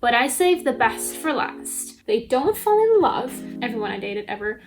but I saved the best for last. They don't fall in love. Everyone I dated ever.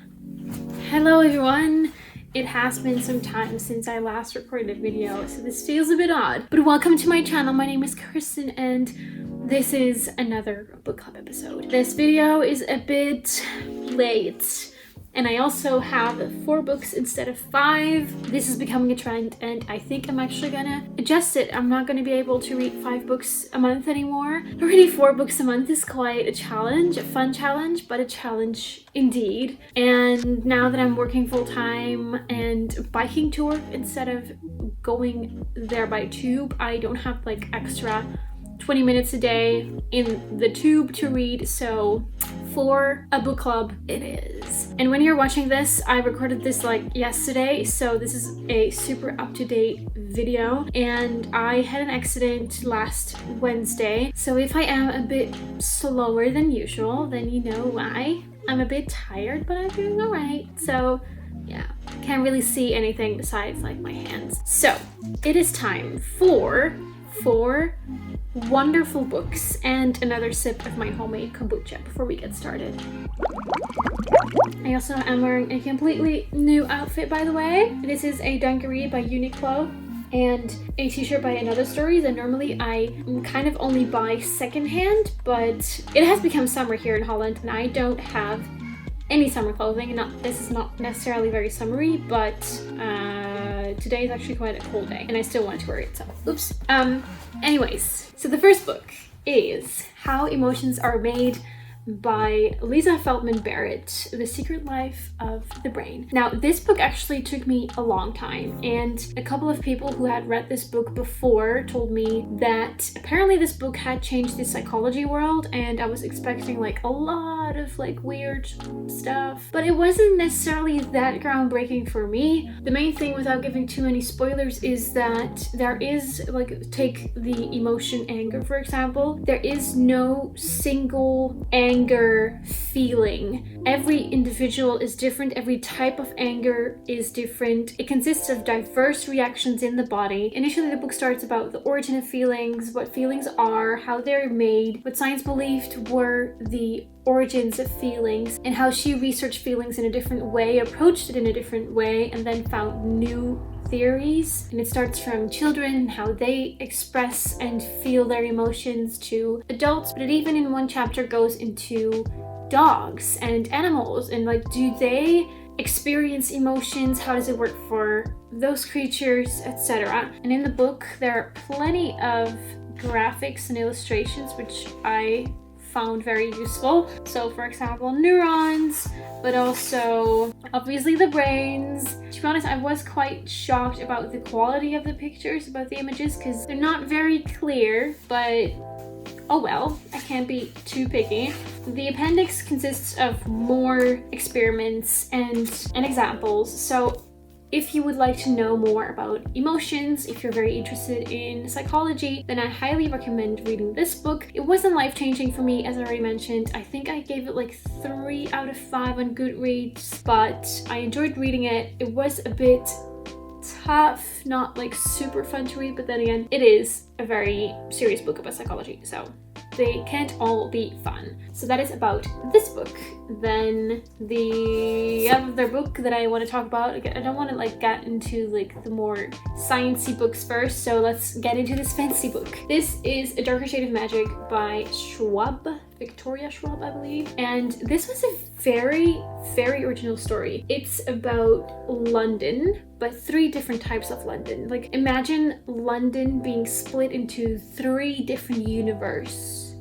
Hello everyone. It has been some time since I last recorded a video, so this feels a bit odd. But welcome to my channel. My name is Kirsten and this is another book club episode. This video is a bit late. And I also have 4 books instead of 5. This is becoming a trend and I think I'm actually gonna adjust it. I'm not gonna be able to read 5 books a month anymore. Already 4 books a month is quite a challenge, a fun challenge, but a challenge indeed. And now that I'm working full time and biking to work instead of going there by tube, I don't have like extra 20 minutes a day in the tube to read, so for a book club it is. And when you're watching this, I recorded this like yesterday, so this is a super up-to-date video, and I had an accident last Wednesday, so if I am a bit slower than usual, then you know why. I'm a bit tired, but I'm doing alright, so yeah, can't really see anything besides like my hands. So it is time for 4 wonderful books and another sip of my homemade kombucha before we get started. I also am wearing a completely new outfit, by the way. This is a dungaree by Uniqlo and a t-shirt by Another Stories, and normally I kind of only buy secondhand, but it has become summer here in Holland and I don't have any summer clothing. This is not necessarily very summery, but today is actually quite a cold day and I still want to wear it, so oops. Anyways, so the first book is How Emotions Are Made by Lisa Feldman Barrett, The Secret Life of the Brain. Now, this book actually took me a long time, and a couple of people who had read this book before told me that apparently this book had changed the psychology world, and I was expecting like a lot of like weird stuff, but it wasn't necessarily that groundbreaking for me. The main thing, without giving too many spoilers, is that there is, like, take the emotion anger for example, there is no single anger feeling. Every individual is different, every type of anger is different. It consists of diverse reactions in the body. Initially the book starts about the origin of feelings, what feelings are, how they're made, what science believed were the origins of feelings, and how she researched feelings in a different way, approached it in a different way, and then found new theories. And it starts from children, how they express and feel their emotions, to adults, but it even in one chapter goes into dogs and animals, and like, do they experience emotions, how does it work for those creatures, etc. And in the book there are plenty of graphics and illustrations which I found very useful. So for example, neurons, but also obviously the brains. To be honest, I was quite shocked about the quality of the pictures, about the images, because they're not very clear, but oh well, I can't be too picky. The appendix consists of more experiments and examples, so if you would like to know more about emotions, if you're very interested in psychology, then I highly recommend reading this book. It wasn't life-changing for me, as I already mentioned. I think I gave it like 3 out of 5 on Goodreads, but I enjoyed reading it. It was a bit tough, not like super fun to read, but then again, it is a very serious book about psychology, so they can't all be fun. So that is about this book. Then the other book that I want to talk about, I don't want to like get into like the more sciencey books first, so let's get into this fantasy book. This is A Darker Shade of Magic by Schwab, Victoria Schwab, I believe. And this was a very, very original story. It's about London, but 3 different types of London. Like, imagine London being split into 3 different universes.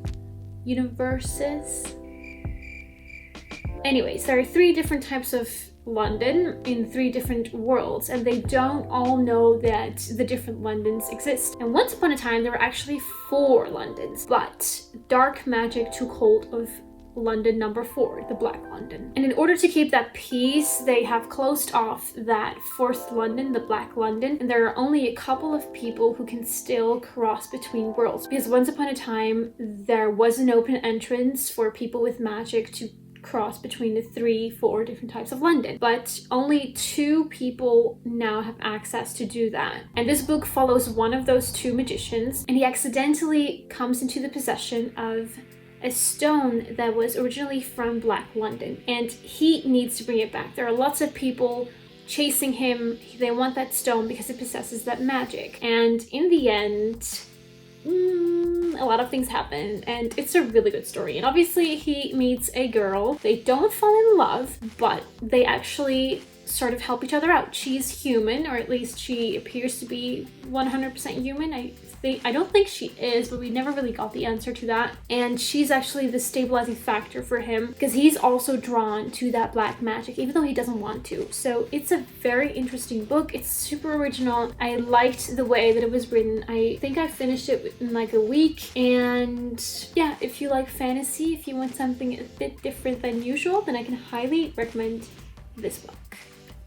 Anyways, there are 3 different types of London in 3 different worlds, and they don't all know that the different Londons exist. And once upon a time there were actually 4 Londons, but dark magic took hold of London number 4, the Black London. And in order to keep that peace, they have closed off that 4th London, the Black London, and there are only a couple of people who can still cross between worlds, because once upon a time there was an open entrance for people with magic to cross between the 3-4 different types of London, but only 2 people now have access to do that. And this book follows one of those 2 magicians, and he accidentally comes into the possession of a stone that was originally from Black London, and he needs to bring it back. There are lots of people chasing him. They want that stone because it possesses that magic. And in the end, a lot of things happen, and it's a really good story. And obviously he meets a girl. They don't fall in love, but they actually sort of help each other out. She's human, or at least she appears to be 100% human. I don't think she is, but we never really got the answer to that. And she's actually the stabilizing factor for him because he's also drawn to that black magic, even though he doesn't want to. So it's a very interesting book. It's super original. I liked the way that it was written. I think I finished it in like a week. And yeah, if you like fantasy, if you want something a bit different than usual, then I can highly recommend this book.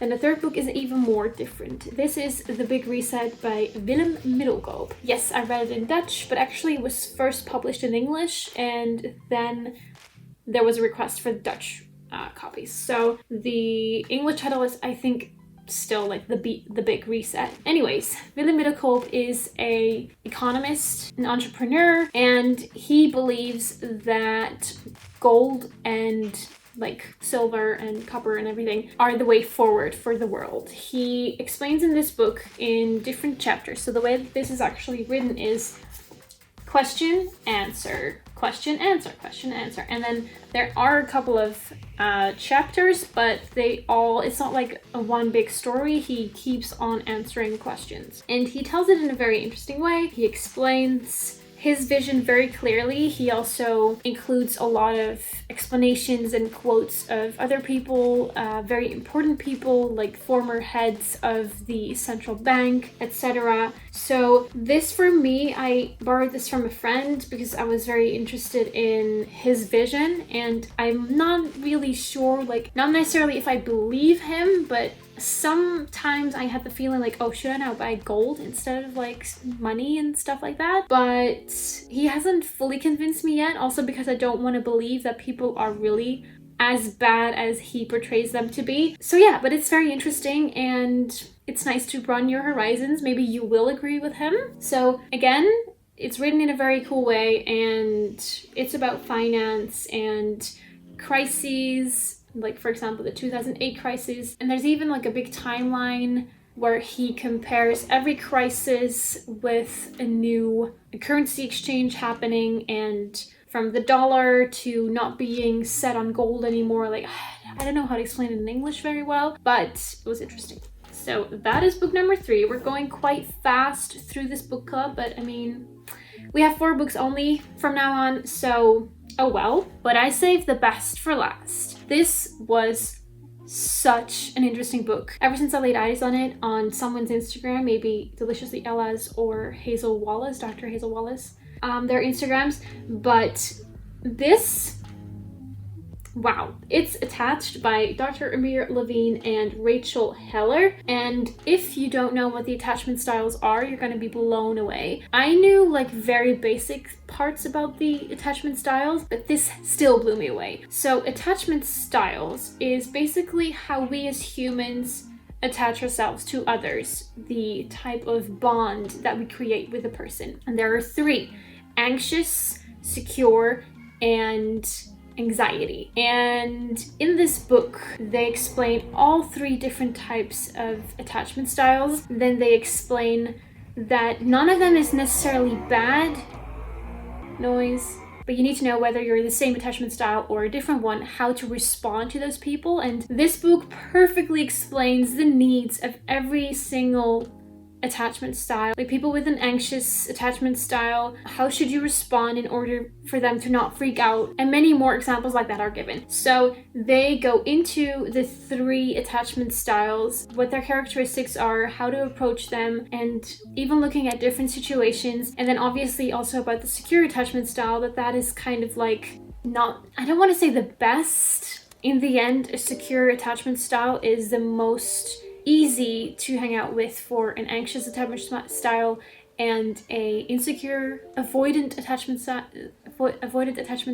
And the third book is even more different. This is The Big Reset by Willem Middelkoop. Yes, I read it in Dutch, but actually it was first published in English, and then there was a request for the Dutch copies. So the English title is, I think, still like The Big Reset. Anyways, Willem Middelkoop is an economist, an entrepreneur, and he believes that gold and like silver and copper and everything are the way forward for the world. He explains in this book in different chapters. So the way that this is actually written is question, answer, question, answer, question, answer. And then there are a couple of chapters, but it's not like a one big story. He keeps on answering questions. And he tells it in a very interesting way. He explains his vision very clearly. He also includes a lot of explanations and quotes of other people, very important people like former heads of the central bank, etc. So this, for me, I borrowed this from a friend because I was very interested in his vision, and I'm not really sure, like, not necessarily if I believe him, but sometimes I had the feeling like, oh, should I now buy gold instead of like money and stuff like that? But he hasn't fully convinced me yet, also because I don't want to believe that people are really as bad as he portrays them to be. So yeah, but it's very interesting, and it's nice to broaden your horizons. Maybe you will agree with him. So again, it's written in a very cool way, and it's about finance and crises, like for example the 2008 crisis, and there's even like a big timeline where he compares every crisis with a new currency exchange happening, and from the dollar to not being set on gold anymore. Like, I don't know how to explain it in English very well, but it was interesting. So that is book number 3. We're going quite fast through this book club, but I mean, we have 4 books only from now on, so oh well. But I saved the best for last. This was such an interesting book. Ever since I laid eyes on it on someone's Instagram, maybe Deliciously Ella's or Hazel Wallace, Dr. Hazel Wallace, their Instagrams, but this, wow, it's attached by Dr. Amir, Levine, and Rachel Heller. And if you don't know what the attachment styles are, you're going to be blown away. I knew like very basic parts about the attachment styles, but this still blew me away. So attachment styles is basically how we as humans attach ourselves to others, the type of bond that we create with a person. And there are 3: anxious, secure, and anxiety. And in this book, they explain all 3 different types of attachment styles. Then they explain that none of them is necessarily bad noise, but you need to know whether you're the same attachment style or a different one, how to respond to those people. And this book perfectly explains the needs of every single attachment style. Like people with an anxious attachment style, how should you respond in order for them to not freak out? And many more examples like that are given. So they go into the 3 attachment styles, what their characteristics are, how to approach them, and even looking at different situations. And then obviously also about the secure attachment style, that is kind of like not, I don't want to say the best. In the end, a secure attachment style is the most easy to hang out with for an anxious attachment style, and a insecure avoidant attachment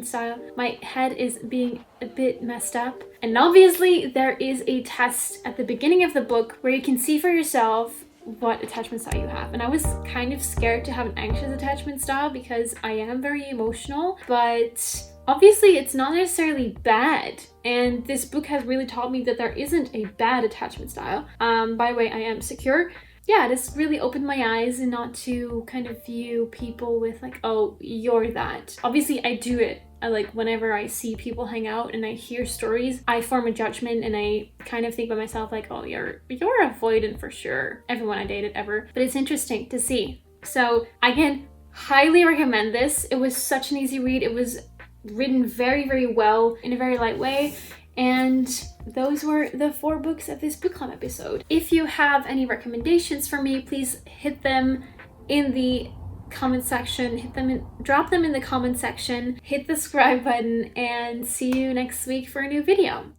style. My head is being a bit messed up. And obviously there is a test at the beginning of the book where you can see for yourself what attachment style you have. And I was kind of scared to have an anxious attachment style because I am very emotional, but obviously it's not necessarily bad. And this book has really taught me that there isn't a bad attachment style. By the way, I am secure. Yeah, this really opened my eyes and not to kind of view people with like, oh, you're that. Obviously I do it. Like whenever I see people hang out and I hear stories, I form a judgment and I kind of think by myself like, oh, you're avoidant for sure. Everyone I dated ever. But it's interesting to see. So again, highly recommend this. It was such an easy read. It was written very, very well in a very light way. And those were the 4 books of this book club episode. If you have any recommendations for me, please hit them in the comment section, drop them in the comment section, hit the subscribe button, and see you next week for a new video.